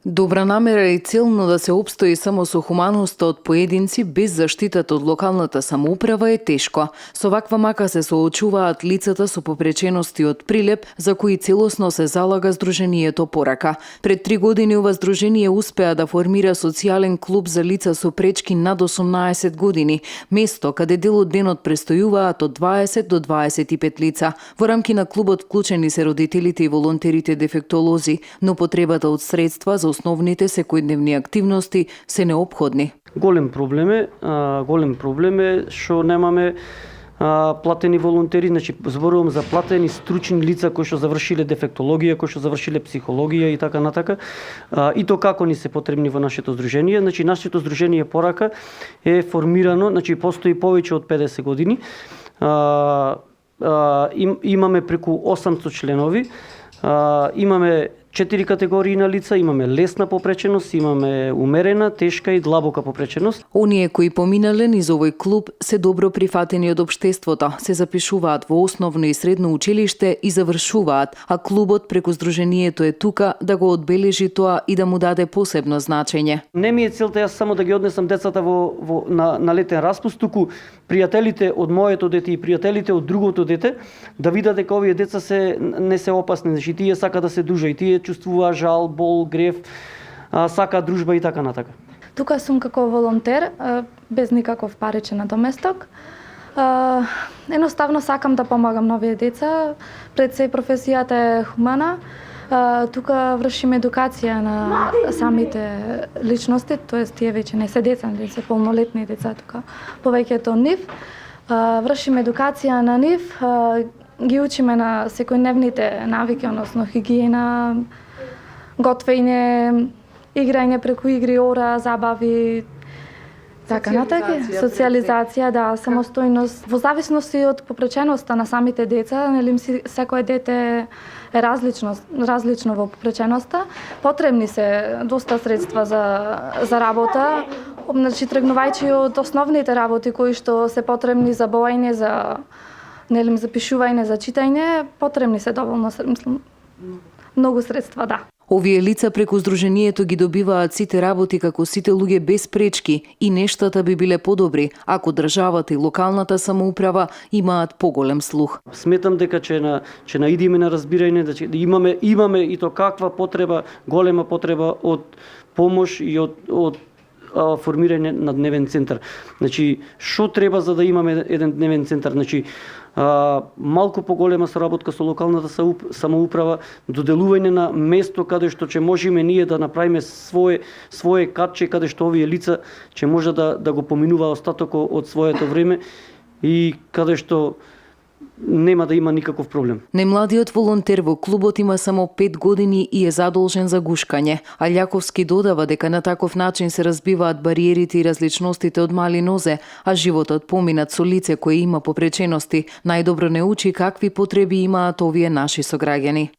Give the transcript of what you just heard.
Добра намера и цел, но да се опстои само со хуманоста од поединци без заштитата од локалната самоуправа е тешко. Со ваква мака се соочуваат лицата со попречености од прилеп, за кои целосно се залага Сдруженијето Порака. Пред 3 години ова здружение успеа да формира социјален клуб за лица со пречки над 18 години, место каде дел од денот престојуваат од 20 до 25 лица. Во рамки на клубот вклучени се родителите и волонтерите дефектолози, но потребата од средства за основните секојдневни активности се неопходни. Голем проблем е што немаме платени волонтери, значи зборувам за платени стручни лица кои што завршиле дефектологија, кои што завршиле психологија и така натака. И то како ни се потребни во нашето здружение. Значи нашето здружение Порака е формирано, значи постои повеќе од 50 години. Имаме преку 800 членови. Имаме 4 категории на лица, имаме лесна попреченост, имаме умерена, тешка и длабока попреченост. Оние кои поминале низ овој клуб се добро прифатени од општеството, се запишуваат во основно и средно училиште и завршуваат, а клубот преку здружението е тука да го одбележи тоа и да му даде посебно значење. Не ми е целта јас само да ги однесам децата на летен распуст, туку пријателите од моето дете и пријателите од другото дете да видат дека овие деца не се опасни, значи тие сака да се дружат, и тие чувствува жал, бол, грев, сака дружба и така натака. Тука сум како волонтер, без никаков паричен надоместок. Едноставно сакам да помагам на овие деца. Пред се професијата е хумана. Тука вршим едукација на самите личности, тоест тие веќе не се деца, не се полнолетни деца тука. Повеќето нив. Вршим едукација на нив, ги учиме на секојдневните навики, односно хигиена, готвење, играње преку игри, ора, забави, така натака. Социализација, да, самостојност. Во зависност и од попреченоста на самите деца, нели секое дете е различно во попреченоста. Потребни се доста средства за работа, значи тргнувајќи од основните работи кои што се потребни за боење, за запишување, за читање, потребни се доволно многу средства, да. Овие лица преку здружението ги добиваат сите работи како сите луѓе без пречки и нештата би биле подобри ако државата и локалната самоуправа имаат поголем слух. Сметам дека че наидиме на разбирање да имаме и то каква потреба, голема потреба од помош и од формирање на дневен центар. Значи, што треба за да имаме еден дневен центар? Значи, малку поголема соработка со локалната самоуправа, доделување на место каде што ќе можеме ние да направиме свое катче, каде што овие лица ќе може да го поминува остатокот од своето време и каде што нема да има никаков проблем. Најмладиот волонтер во клубот има само 5 години и е задолжен за гушкање, а Љаковски додава дека на таков начин се разбиваат бариерите и различностите од мали нозе, а животот поминат со лице кое има попречености најдобро не учи какви потреби имаат овие наши сограѓани.